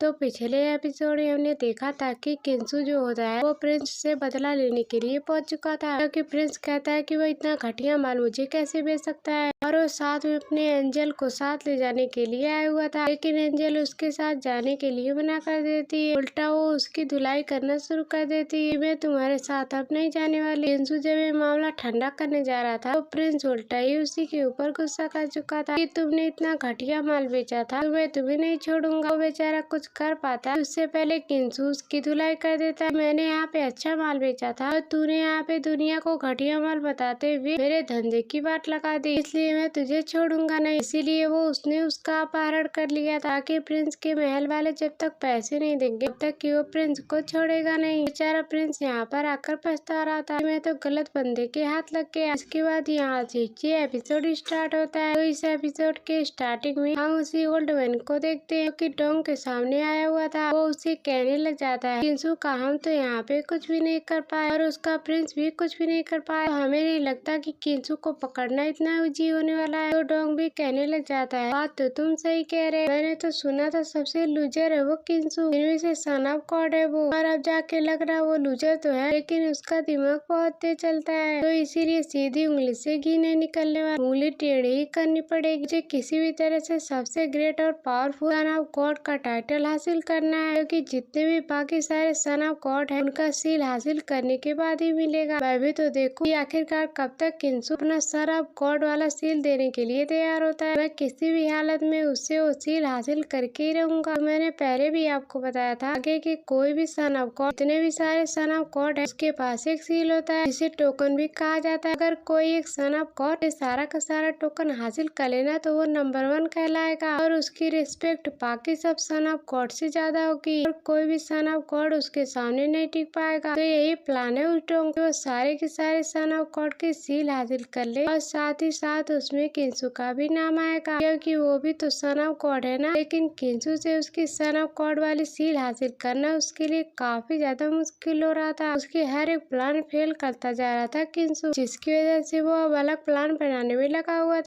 तो पिछले एपिसोड में हमने देखा था कि किंसु जो होता है वो प्रिंस से बदला लेने के लिए पहुंच चुका था, क्योंकि प्रिंस कहता है कि वो इतना घटिया माल मुझे कैसे बेच सकता है, और वो साथ में अपने एंजल को साथ ले जाने के लिए आया हुआ था। लेकिन एंजल उसके साथ जाने के लिए मना कर देती है, उल्टा वो उसकी धुलाई करना शुरू कर देती है। मैं तुम्हारे साथ अब नहीं जाने वाली। किंसु जब ये मामला ठंडा करने जा रहा था तो प्रिंस उल्टा ही उसी के ऊपर गुस्सा कर चुका था कि तुमने इतना घटिया माल बेचा था, तो मैं तुम्हें नहीं छोड़ूंगा। वो बेचारा कुछ कर पाता है उससे पहले किंसु उसकी धुलाई कर देता है। मैंने यहाँ पे अच्छा माल बेचा था और तूने यहाँ पे दुनिया को घटिया माल बताते हुए मेरे धंधे की बात लगा दी, इसलिए मैं तुझे छोड़ूंगा नहीं। इसीलिए वो उसने उसका अपहरण कर लिया ताकि प्रिंस के महल वाले जब तक पैसे नहीं देंगे तब तक कि वो प्रिंस को छोड़ेगा नहीं। बेचारा प्रिंस यहाँ पर आकर पछता रहा था, मैं तो गलत बंदे के हाथ लग गया। इसके बाद यहाँ से ये एपिसोड स्टार्ट होता है। तो इस एपिसोड के स्टार्टिंग में हम उसी ओल्ड मैन को देखते हैं कि डोंग के सामने आया हुआ था। वो उसे कहने लग जाता है किंसु का हम तो यहाँ पे कुछ भी नहीं कर पाए और उसका प्रिंस भी कुछ भी नहीं कर पाया, तो हमें नहीं लगता कि किंसु को पकड़ना इतना इजी होने वाला है। तो डोंग भी कहने लग जाता है बात तो तुम सही कह रहे, मैंने तो सुना था सबसे लूजर है वो किंसु, इनमें से सन ऑफ गॉड है वो, और अब जाके लग रहा वो लूजर तो है लेकिन उसका दिमाग बहुत तेज चलता है, तो इसीलिए सीधी उंगली से घी नहीं निकलने वाला, उंगली टेढ़ी ही करनी पड़ेगी। मुझे किसी भी तरह से सबसे ग्रेट और पावरफुल सन ऑफ गॉड का टाइटल हासिल करना है, क्योंकि जितने भी बाकी सारे सन ऑफ गॉड है उनका सील हासिल करने के बाद ही मिलेगा। मैं भी तो देखूं कि आखिरकार कब तक किंसु अपना सन ऑफ गॉड वाला सील देने के लिए तैयार होता है। मैं किसी भी हालत में उससे वो सील हासिल करके ही रहूंगा। तो मैंने पहले भी आपको बताया था आगे कि कोई भी सन ऑफ गॉड, जितने भी सारे सन ऑफ गॉड है उसके पास एक सील होता है जिसे टोकन भी कहा जाता है। अगर कोई एक सन ऑफ गॉड सारा का सारा टोकन हासिल कर लेना तो वो नंबर 1 कहलाएगा और उसकी रिस्पेक्ट बाकी सब सन ऑफ गॉड से ज्यादा होगी, और कोई भी सन ऑफ गॉड उसके सामने नहीं टिक पाएगा। तो यही प्लान है उस डोंग के, वो सारे के सारे सन ऑफ गॉड की सील हासिल कर ले और साथ ही साथ उसमें किंसु का भी नाम आएगा, क्योंकि वो भी तो सन ऑफ गॉड है ना। लेकिन किंसु से उसकी सन ऑफ गॉड वाली सील हासिल करना उसके लिए काफी ज्यादा मुश्किल हो रहा था। उसके हर एक प्लान फेल करता जा रहा था किंसु, जिसकी वजह से वो अब अलग प्लान बनाने में लगा हुआ था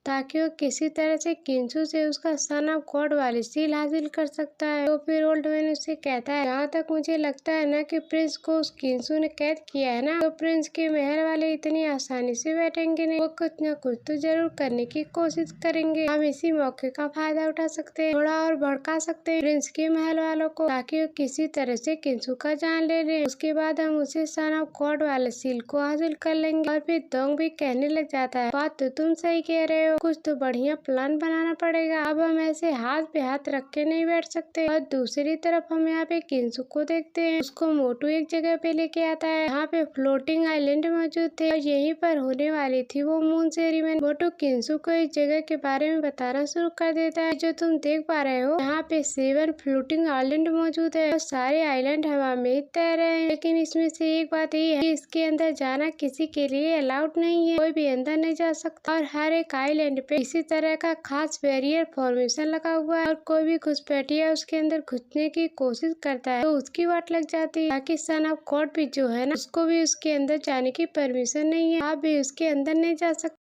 ताकि वो किसी तरह से किंसु से उसका सन ऑफ गॉड वाली सील हासिल कर सकता है। तो फिर ओल्ड मैन उससे कहता है जहाँ तक मुझे लगता है ना कि प्रिंस को उस किंसु ने कैद किया है ना, तो प्रिंस के महल वाले इतनी आसानी से बैठेंगे नहीं, वो कुछ न कुछ तो जरूर करने की कोशिश करेंगे। हम इसी मौके का फायदा उठा सकते हैं, थोड़ा और भड़का सकते हैं प्रिंस के महल वालों को ताकि वो किसी तरह से किंसु का जान ले ले। उसके बाद हम उसे सन ऑफ गॉड वाले सील को हासिल कर लेंगे। और फिर डोंग भी कहने लग जाता है बात तो तुम सही कह रहे हो, कुछ तो बढ़िया प्लान बनाना पड़ेगा। अब हम ऐसे हाथ पे हाथ रख के नहीं बैठ सकते। और दूसरी तरफ हम यहाँ पे किंसु को देखते हैं, उसको मोटू एक जगह पे लेके आता है, यहाँ पे फ्लोटिंग आइलैंड मौजूद थे और यहीं पर होने वाली थी वो मून सेरेमनी। मोटू किंसु को इस जगह के बारे में बताना शुरू कर देता है, जो तुम देख पा रहे हो यहाँ पे 7 फ्लोटिंग आइलैंड मौजूद है और सारे आइलैंड हवा में तैर रहे हैं, लेकिन इसमें से एक बात ये है कि इसके अंदर जाना किसी के लिए अलाउड नहीं है, कोई भी अंदर नहीं जा सकता। और हर एक आइलैंड पे इसी तरह का खास बैरियर फॉर्मेशन लगा हुआ है और कोई भी घुसपैठिया उसके अंदर घुसने की कोशिश करता है तो उसकी वाट लग जाती है, ताकि सन ऑफ गॉड भी जो है ना उसको भी उसके अंदर जाने की परमिशन नहीं है, आप भी उसके अंदर नहीं जा सकते।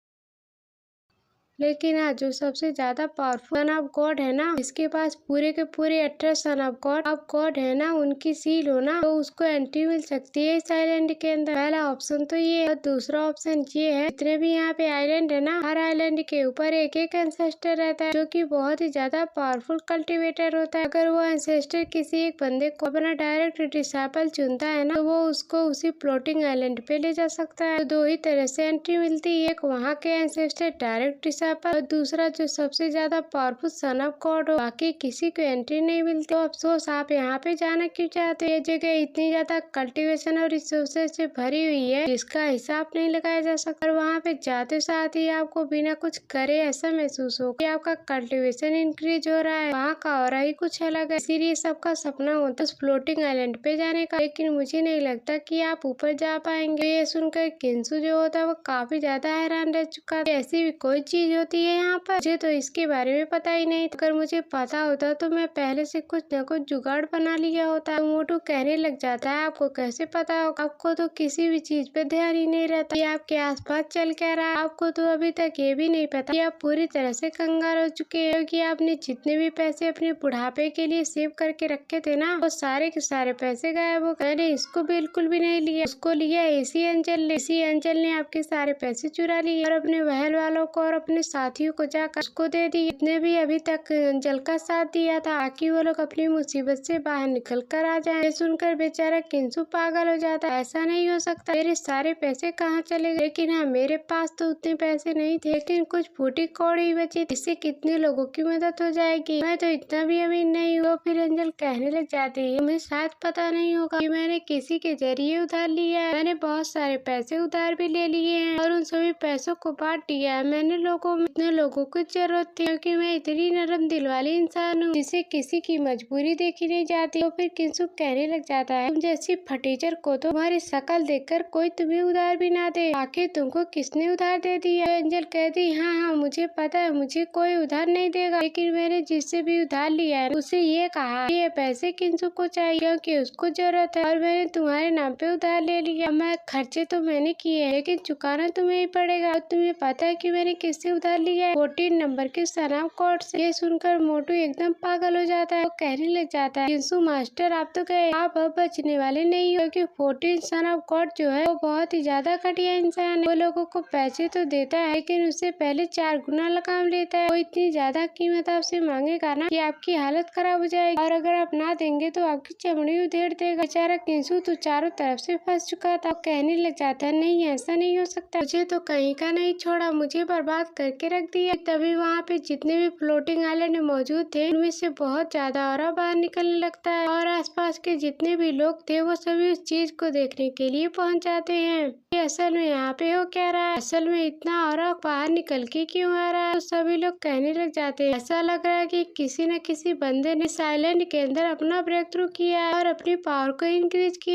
लेकिन आज जो सबसे ज्यादा पावरफुल सन ऑफ गॉड है ना, इसके पास पूरे के पूरे 18 सन ऑफ गॉड है ना, उनकी सील हो ना, तो उसको एंट्री मिल सकती है इस आइलैंड के अंदर। पहला ऑप्शन तो ये है और दूसरा ऑप्शन ये है जितने भी यहाँ पे आइलैंड है ना, हर आइलैंड के ऊपर एक एक एंसेस्टर रहता है जो कि बहुत ही ज्यादा पावरफुल कल्टिवेटर होता है। अगर वो एंसेस्टर किसी एक बंदे को अपना डायरेक्ट डिसाइपल चुनता है ना, तो वो उसको उसी फ्लोटिंग आइलैंड पे ले जा सकता है। तो 2 ही तरह से एंट्री मिलती है, एक वहाँ के एंसेस्टर डायरेक्ट और दूसरा जो सबसे ज्यादा पावरफुल सन ऑफ गॉड हो, बाकी किसी को एंट्री नहीं मिलती। तो अफसोस आप यहाँ पे जाना क्यों चाहते हो, ये जगह इतनी ज्यादा कल्टीवेशन और रिसोर्सेज से भरी हुई है जिसका हिसाब नहीं लगाया जा सकता। और वहाँ पे जाते साथ ही आपको बिना कुछ करे ऐसा महसूस हो कि आपका कल्टीवेशन इंक्रीज हो रहा है, वहाँ का ऑरा ही कुछ अलग है। इसीलिए सबका सपना होता है उस फ्लोटिंग आइलैंड पे जाने का, लेकिन मुझे नहीं लगता कि आप ऊपर जा पाएंगे। ये सुनकर किंसु जो होता है वो काफी ज्यादा हैरान रह चुका था, ऐसी भी कोई चीज होती है यहाँ पर? मुझे तो इसके बारे में पता ही नहीं। अगर मुझे पता होता तो मैं पहले से कुछ न कुछ जुगाड़ बना लिया होता। मोटू कहने लग जाता है, आपको कैसे पता होगा? आपको तो किसी भी चीज पे ध्यान ही नहीं रहता। ये आपके आसपास चल क्या रहा है? आपको तो अभी तक ये भी नहीं पता कि आप पूरी तरह से कंगाल हो चुके हैं, क्योंकि आपने जितने भी पैसे अपने बुढ़ापे के लिए सेव करके रखे थे ना, वो सारे के सारे पैसे गायब हो गए। मैंने इसको बिल्कुल भी नहीं लिया, उसको लिया इसी अंचल ने। इसी अंचल ने आपके सारे पैसे चुरा लिए और अपने बहन वालों को और अपने साथियों को जाकर उसको दे दी। इतने भी अभी तक अंचल का साथ दिया था ताकि वो लोग अपनी मुसीबत से बाहर निकल कर आ जाए। ये सुनकर बेचारा किंसु पागल हो जाता है। ऐसा नहीं हो सकता, मेरे सारे पैसे कहाँ चले गए? लेकिन हाँ, मेरे पास तो उतने पैसे नहीं थे, लेकिन कुछ फूटी कौड़ी बची, इससे कितने लोगों की मदद हो जाएगी। मैं तो इतना भी अमीर नहीं हूँ। फिर अंजल कहने लग जाती है, तुम्हें शायद पता नहीं होगा कि मैंने किसी के जरिए उधार लिया है। मैंने बहुत सारे पैसे उधार भी ले लिए हैं और उन सभी पैसों को बांट दिया है। मैंने इतने लोगों की जरूरत थी, क्योंकि मैं इतनी नरम दिल वाली इंसान हूँ जिसे किसी की मजबूरी देखी नहीं जाती। तो फिर किंसु कहने लग जाता है, तुम जैसी फटीचर को तो तुम्हारी शक्ल देखकर कोई तुम्हें उधार भी ना दे। आखिर तुमको किसने उधार दे दिया? अंजल कहती, हाँ हाँ मुझे पता है, मुझे कोई उधार नहीं देगा, लेकिन मैंने जिससे भी उधार लिया है उसे ये कहा ये पैसे किंसु को चाहिए क्योंकि उसको जरूरत है, और मैंने तुम्हारे नाम पे उधार ले लिया। मैं खर्चे तो मैंने किए हैं, लेकिन चुकाना तुम्हें ही पड़ेगा। और तुम्हें पता है कि मैंने किससे उधार लिया है? 14 नंबर के सनाम कोर्ट से। ये सुनकर मोटू एकदम पागल हो जाता है। वो कहने लग जाता है, किंसु मास्टर आप तो गए, आप अब बचने वाले नहीं हो, क्योंकि 14 सन ऑफ गॉड जो है वो बहुत ही ज्यादा घटिया इंसान है। वो लोगों को पैसे तो देता है, लेकिन उससे पहले 4 गुना लगाम लेता है। वो इतनी ज्यादा कीमत आपसे मांगेगा ना कि आपकी हालत खराब हो जाएगी, और अगर आप ना देंगे तो आपकी चमड़ी उधेड़ देगा। बेचारा किंसु तो चारों तरफ से फंस चुका था। कहने लग जाता है, नहीं ऐसा नहीं हो सकता, मुझे तो कहीं का नहीं छोड़ा, मुझे बर्बाद करके रख दिया। तभी वहाँ पे जितने भी फ्लोटिंग आइलैंड मौजूद थे उनमें से बहुत ज्यादा ऑरा बाहर निकलने लगता है, और आसपास के जितने भी लोग थे वो सभी उस चीज को देखने के लिए पहुँच जाते हैं। ये असल में यहाँ पे हो क्या रहा है? असल में इतना ऑरा बाहर निकल के क्यों आ रहा है? तो सभी लोग कहने लग जाते हैं, ऐसा लग रहा है कि किसी न किसी बंदे ने इस आइलैंड के अंदर अपना ब्रेक थ्रू किया है और अपनी पावर को इंक्रीज किया,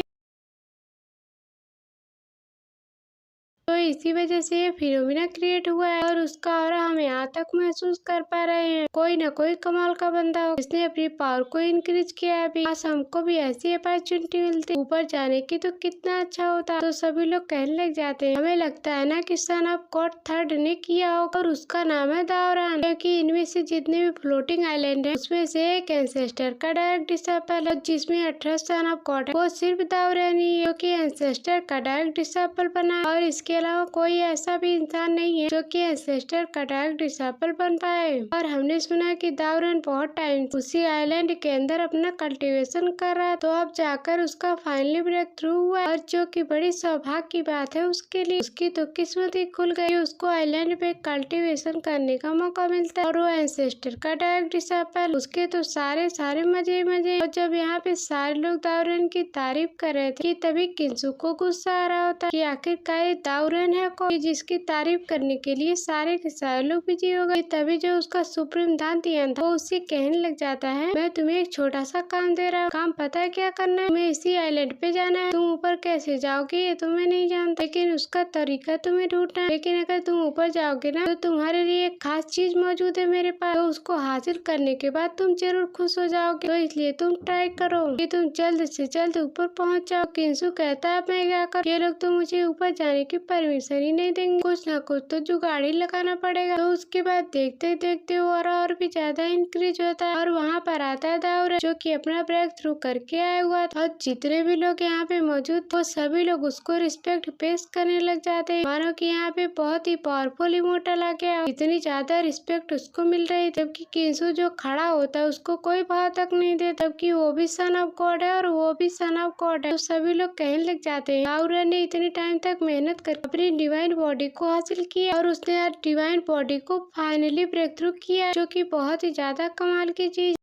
तो इसी वजह से ये फिनोमिना क्रिएट हुआ है और उसका ऑरा हम यहाँ तक महसूस कर पा रहे हैं। कोई ना कोई कमाल का बंदा हो जिसने अपनी पावर को इंक्रीज किया है। अभी बस हमको भी ऐसी अपॉर्चुनिटी मिलती ऊपर जाने की तो कितना अच्छा होता। तो सभी लोग कहने लग जाते हैं, हमें लगता है ना कि सन ऑफ गॉड थर्ड ने किया होगा और उसका नाम है दावरान, क्योंकि इनमें से जितने भी फ्लोटिंग आइलैंड है उसमें से एक एंसेस्टर का डायरेक्ट डिसाइपल है, जिसमें 18 सन ऑफ गॉड है वो सिर्फ दावरान ही है, क्योंकि एंसेस्टर का डायरेक्ट डिसाइपल बना है। और इसके अलावा कोई ऐसा भी इंसान नहीं है जो कि एंसेस्टर का डायरेक्ट डिसाइपल बन पाए। और हमने सुना कि दावरान बहुत टाइम उसी आइलैंड के अंदर अपना कल्टीवेशन कर रहा है, तो अब जाकर उसका फाइनली ब्रेक थ्रू हुआ, और जो कि बड़ी सौभाग्य की बात है उसके लिए। उसकी तो किस्मत ही खुल गई, उसको आइलैंड पे कल्टीवेशन करने का मौका मिलता है, और वो एंसेस्टर का डायरेक्ट डिसाइपल। उसके तो सारे मजे मजे। और जब यहाँ पे सारे लोग दावरान की तारीफ कर रहे थे कि तभी किंसु को गुस्सा आ रहा होता कि आखिरकार ये दावरान है कोई जिसकी तारीफ करने के लिए सारे के सारे लोग बिजी हो गए। तभी जो उसका सुप्रीम दांतियान था वो उससे कहने लग जाता है, मैं तुम्हें एक छोटा सा काम दे रहा हूँ, काम पता है क्या करना है? तुम्हें इसी आइलैंड पे जाना है। तुम ऊपर कैसे जाओगे ये तुम्हें नहीं जानता, लेकिन उसका तरीका तुम्हें ढूंढना है। लेकिन अगर तुम ऊपर जाओगे ना तो तुम्हारे लिए एक खास चीज मौजूद है मेरे पास, तो उसको हासिल करने के बाद तुम जरूर खुश हो जाओगे, तो इसलिए तुम ट्राई करो कि तुम जल्द से जल्द ऊपर पहुँच जाओ। किंसु कहता है, मैं क्या कर, ये लोग तो मुझे ऊपर जाने की परमिशन ही नहीं देंगे, कुछ ना कुछ तो जुगाड़ ही लगाना पड़ेगा। तो उसके बाद देखते देखते और भी ज्यादा इंक्रीज होता है, और वहाँ पर आता है दावरान जो कि अपना ब्रेक थ्रू करके आया हुआ था, और जितने भी लोग यहाँ पे मौजूद वो सभी लोग उसको रिस्पेक्ट पेश करने लग जाते हैं, मानो कि यहाँ पे बहुत ही पावरफुल इमोर्टल आ गया। इतनी ज्यादा रिस्पेक्ट उसको मिल रही है, जबकि किंसु जो खड़ा होता है उसको कोई भाव तक नहीं देता, जबकि वो भी सन ऑफ गॉड है और वो भी सन ऑफ गॉड है। तो सभी लोग कहने लग जाते हैं, दावरान ने इतने टाइम तक मेहनत कर अपनी डिवाइन बॉडी को हासिल किया, और उसने यार डिवाइन बॉडी को फाइनली ब्रेक थ्रू किया, जो कि बहुत ही ज्यादा कमाल की चीज।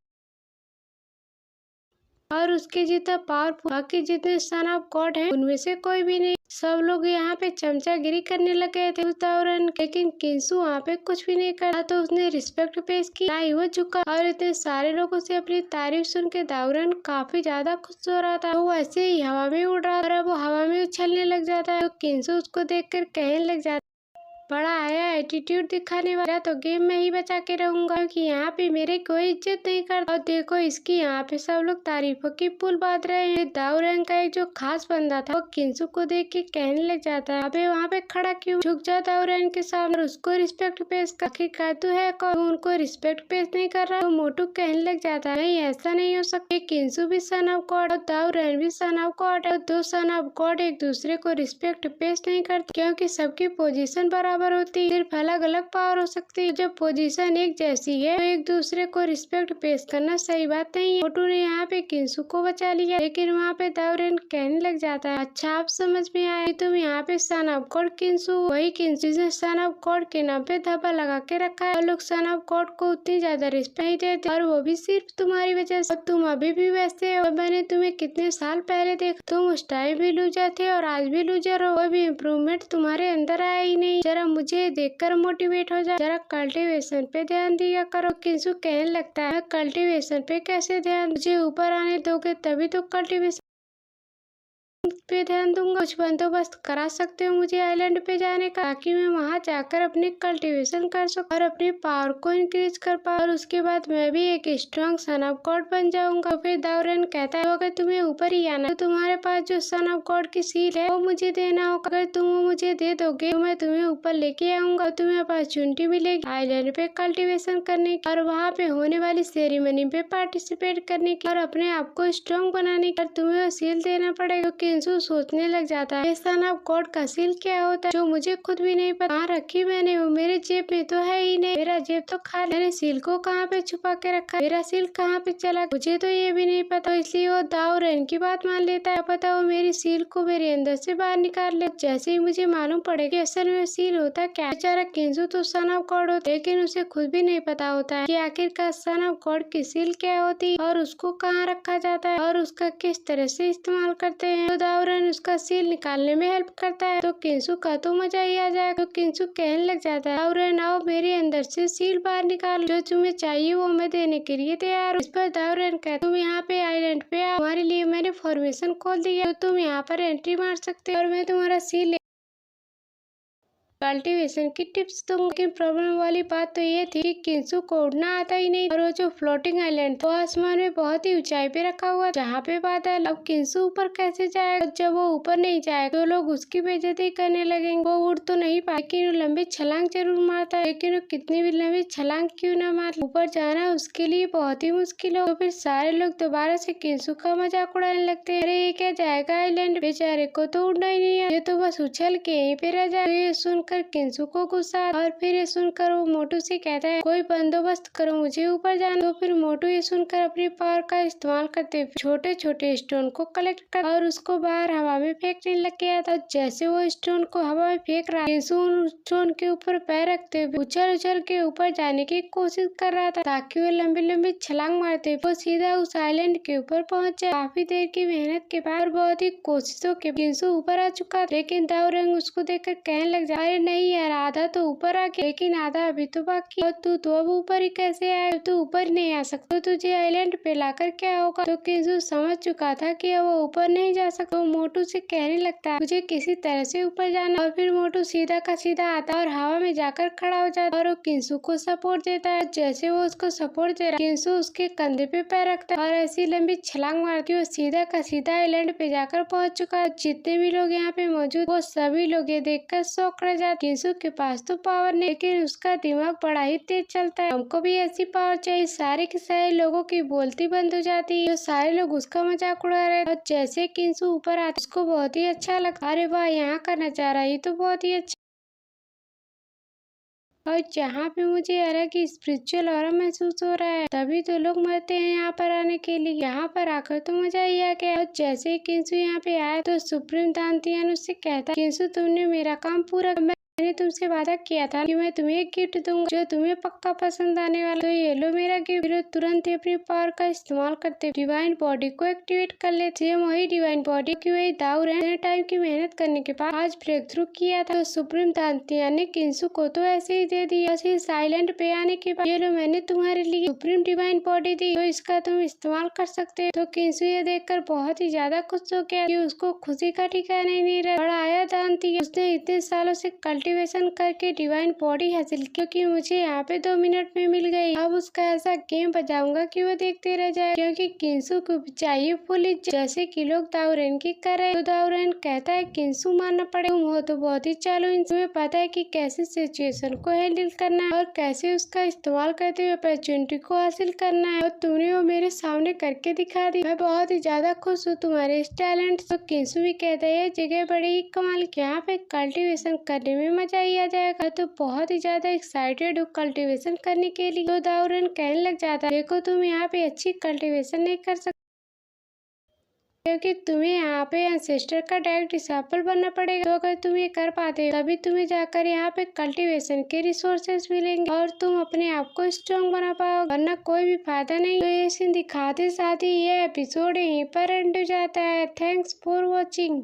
और उसके जितना पावरफुल बाकी जितने सन ऑफ गॉड हैं उनमें से कोई भी नहीं। सब लोग यहाँ पे चमचागिरी करने लगे थे उस दौरान, लेकिन किंसु वहाँ पे कुछ भी नहीं करा, तो उसने रिस्पेक्ट पेश की, ना ही वो झुका। और इतने सारे लोगों से अपनी तारीफ सुन के दावरान काफी ज्यादा खुश हो रहा था। वो ऐसे ही हवा में उड़ रहा था और अब वो हवा में उछलने लग जाता है, तो किंसु उसको देख कर कहने लग जाता बड़ा आया एटीट्यूड दिखाने वाला, तो गेम में ही बचा के रहूंगा क्योंकि यहाँ पे मेरे कोई इज्जत नहीं करता। और देखो इसकी यहाँ पे सब लोग तारीफों की पुल बांध रहे हैं। दाऊ रंग का एक जो खास बंदा था वो किंसु को देख के कहने लग जाता है, अबे वहाँ पे खड़ा क्यों, झुक जा दाऊ रंग के सामने और उसको रिस्पेक्ट पेश कर। आखिरकार तू है कौन, उनको रिस्पेक्ट पेश नहीं कर रहा। तो मोटू कहने लग जाता है, नहीं ऐसा नहीं हो सकता, किंसु भी सन ऑफ गॉड और दाऊ रंग भी सन ऑफ गॉड है। दो सन ऑफ गॉड एक दूसरे को रिस्पेक्ट पेश नहीं करते क्योंकि सबकी पोजीशन बराबर होती है, सिर्फ अलग अलग पावर हो सकती है। जब पोजीशन एक जैसी है तो एक दूसरे को रिस्पेक्ट पेश करना सही बात नहीं है। मोटू ने यहाँ पे किंसु को बचा लिया, लेकिन वहाँ पे दाऊ रंग कहने लग जाता है, अच्छा आप समझ में आया, तुम यहाँ पे सन ऑफ गॉड किंसु, वही किंसु जिसने सन ऑफ गॉड के नाम पे धब्बा लगा के रखा है। और लोग सन ऑफ गॉड को उतनी ज्यादा रिस्पेक्ट नहीं देते और वो भी सिर्फ तुम्हारी वजह से। तुम अभी भी वैसे हो, मैंने तुम्हें कितने साल पहले देखा, तुम उस टाइम भी लूजर थे और आज भी लूजर हो, कोई भी इम्प्रूवमेंट तुम्हारे अंदर आया ही नहीं। जरा मुझे देखकर मोटिवेट हो जाए, जरा कल्टीवेशन पे ध्यान दिया करो। किंसु कहने लगता है, कल्टीवेशन पे कैसे ध्यान, मुझे ऊपर आने दोगे तभी तो कल्टीवेशन पे ध्यान दूंगा। कुछ बंदोबस्त करा सकते हो मुझे आइलैंड पे जाने का, ताकि मैं वहाँ जाकर अपनी कल्टीवेशन कर सकूं और अपनी पावर को इंक्रीज कर पाऊँ और उसके बाद मैं भी एक स्ट्रॉन्ग सन ऑफ गॉड बन जाऊंगा। तो फिर दाऊ रंग कहता है, अगर तुम्हें ऊपर ही आना तो तुम्हारे पास जो सन ऑफ गॉड की सील है वो मुझे देना होगा। अगर तुम वो मुझे दे दोगे तो मैं तुम्हें ऊपर लेके आऊंगा और तुम्हें अपॉर्चुनिटी मिलेगी आइलैंड पे कल्टीवेशन करने की और वहाँ पे होने वाली सेरेमनी पे पार्टिसिपेट करने की और अपने आप को स्ट्रॉन्ग बनाने की। तुम्हें वो सील देना पड़ेगा। किंसु सोचने लग जाता है, सन ऑफ गॉड का सील क्या होता है, जो मुझे खुद भी नहीं पता। कहाँ रखी मैंने, वो मेरे जेब में तो है ही नहीं, मेरा जेब तो खाली, मैंने सील को कहाँ पे छुपा के रखा, मेरा सील कहाँ पे चला, मुझे तो ये भी नहीं पता। तो इसलिए वो दाऊ रंग की बात मान लेता है, पता वो मेरी सील को मेरे अंदर से बाहर निकाल ले। जैसे ही मुझे मालूम पड़े कि असल में सील होता क्या, बेचारा किंसु तो सन ऑफ गॉड होता है, लेकिन उसे खुद भी नहीं पता होता है कि आखिरकार सन ऑफ गॉड की सील क्या होती है और उसको कहाँ रखा जाता है और उसका किस तरह से इस्तेमाल करते हैं। तो दाऊ रंग उसका सील निकालने में हेल्प करता है, तो किंसु का तो मजा ही आ जाए। तो किंसु कहने लग जाता है, दाऊ रंग आओ मेरे अंदर से सील बाहर निकाल, जो तुम्हें चाहिए वो मैं देने के लिए तैयार हूँ। इस पर दाऊ रंग कहता है, तुम यहाँ पे आइलैंड पे आओ, तुम्हारे लिए मैंने फॉर्मेशन खोल दिया, तो तुम यहाँ पर एंट्री मार सकते हो और मैं तुम्हारा सील कल्टीवेशन की टिप्स दूंगा। लेकिन प्रॉब्लम वाली बात तो ये थी कि किंसु को उड़ना आता ही नहीं और वो जो फ्लोटिंग आइलैंड वो आसमान में बहुत ही ऊंचाई पे रखा हुआ जहाँ पे बादल। अब किंसु ऊपर कैसे जाएगा, जब वो ऊपर नहीं जाएगा तो लोग उसकी बेइज्जती करने लगेंगे। वो उड़ तो नहीं पाए लेकिन वो लंबी छलांग जरूर मारता है, लेकिन वो कितनी भी लंबी छलांग क्यों ना मार, ऊपर जाना उसके लिए बहुत ही मुश्किल हो। तो फिर सारे लोग दोबारा से किंसु का मजाक उड़ाने लगते हैं, अरे ये क्या जाएगा आइलैंड, बेचारे को तो उड़ना ही नहीं है, ये तो बस उछल के यहीं पे रह जाएगा। ये सुनकर किंसु को गुस्सा और फिर ये सुनकर वो मोटू से कहता है, कोई बंदोबस्त करो, मुझे ऊपर जाना। तो फिर मोटू ये सुनकर अपनी पावर का इस्तेमाल करते हुए छोटे छोटे स्टोन को कलेक्ट कर और उसको बाहर हवा में फेंकने लग गया था। जैसे वो स्टोन को हवा में फेंक रहा, किंसु उन स्टोन के ऊपर पैर रखते हुए उछल उछल के ऊपर जाने की कोशिश कर रहा था ताकि वो लंबी लंबी छलांग मारते वो सीधा उस आइलैंड के ऊपर पहुंच जाए। काफी देर की मेहनत के बाद बहुत ही कोशिशों के किंसु ऊपर आ चुका, लेकिन दाऊ रंग उसको देखकर कहने लग जाए, अरे नहीं यार, आधा तो ऊपर आ गया लेकिन आधा अभी तो बाकी, और तू तो अब ऊपर ही कैसे आया, तू ऊपर नहीं आ सकता, तो तुझे आइलैंड पे लाकर क्या होगा। तो किंसु समझ चुका था कि वो ऊपर नहीं जा सकता। तो मोटू से कहने लगता है, मुझे किसी तरह से ऊपर जाना। और फिर मोटू सीधा का सीधा आता और हवा में जाकर खड़ा हो जाता और वो किंसु को सपोर्ट देता है। जैसे वो उसको सपोर्ट दे रहा, किंसु उसके कंधे पे पैर रखता है और ऐसी लंबी छलांग मारती है, वो सीधा का सीधा आइलैंड पे जाकर पहुंच चुका है। जितने भी लोग यहाँ पे मौजूद वो सभी लोग ये देखकर शॉक रह जाते। किंसु के पास तो पावर नहीं, लेकिन उसका दिमाग बड़ा ही तेज चलता है, हमको भी ऐसी पावर चाहिए। सारे के सारे लोगों की बोलती बंद हो जाती है, तो सारे लोग उसका मजाक उड़ा रहे और जैसे किंसु ऊपर आता उसको बहुत ही अच्छा लगा, अरे वाह यहाँ का नजारा ये तो बहुत ही अच्छा, और जहाँ पे मुझे अलग ही स्पिरिचुअल ऑरा महसूस हो रहा है, तभी तो लोग मरते हैं यहाँ पर आने के लिए, यहाँ पर आकर तो मजा ही आ गया। और जैसे ही किंसु यहाँ पे आया तो सुप्रीम दांतियान उससे कहता, किंसु तुमने मेरा काम पूरा, मैंने तुमसे वादा किया था कि मैं तुम्हें एक गिफ्ट दूंगा जो तुम्हें पक्का पसंद आने वाला, तो ये लो मेरा गिफ्ट। फिर तुरंत ही अपनी पावर का इस्तेमाल करते डिवाइन बॉडी को एक्टिवेट कर लेते। सेम वही डिवाइन बॉडी की वही दाऊ रंग टाइम की मेहनत करने के बाद आज ब्रेक थ्रू किया था। तो सुप्रीम दांतियान ने किंसु को तो ऐसे ही दे दिया। साइलेंट पे आने के बाद, ये लो मैंने तुम्हारे लिए सुप्रीम डिवाइन बॉडी दी, तो इसका तुम इस्तेमाल कर सकते हो। तो किंसु ये देखकर बहुत ही ज्यादा खुश हो गया कि उसको खुशी का ठिकाना नहीं रहा। बड़ा आया दांतियान, उसने इतने सालों से कल्टीवेशन करके डिवाइन बॉडी हासिल की, क्योंकि मुझे यहाँ पे 2 मिनट में मिल गई। अब उसका ऐसा गेम बजाऊंगा कि वो देखते रह जाए, क्योंकि किंसु को चाहिए फुल इज्जत, जैसे कि लोग दाऊरेन की कर रहे। तो दाऊरेन कहता है किंसु मानना पड़े, तुम हो तो बहुत ही चालू, तुम्हें पता है कि कैसे सिचुएशन को हैंडल करना है और कैसे उसका इस्तेमाल करते हुए अपॉर्चुनिटी को हासिल करना है, और तुमने वो मेरे सामने करके दिखा दी। मैं बहुत ही ज्यादा खुश हूँ तुम्हारे इस टैलेंट। तो किंसु भी कहता है ये जगह बड़ी ही कमाल की, यहाँ पे कल्टीवेशन करने में मजा ही आ जाएगा। तो बहुत ही ज्यादा एक्साइटेड हूँ कल्टीवेशन करने के लिए। तो दाऊरेन कहने लग जाता है देखो तुम यहाँ पे अच्छी कल्टीवेशन नहीं कर सकते, क्योंकि तुम्हें यहाँ पे एंसेस्टर का डायरेक्ट डिसाइपल बनना पड़ेगा। तो अगर तुम ये कर पाते हो तभी तुम्हें जाकर यहाँ पे कल्टीवेशन के रिसोर्सेज मिलेंगे और तुम अपने आप को स्ट्रॉन्ग बना पाओगे, वरना कोई भी फायदा नहीं। तो ये सीन दिखाते साथ ही ये एपिसोड यहीं पर एंड हो जाता है। Thanks for watching.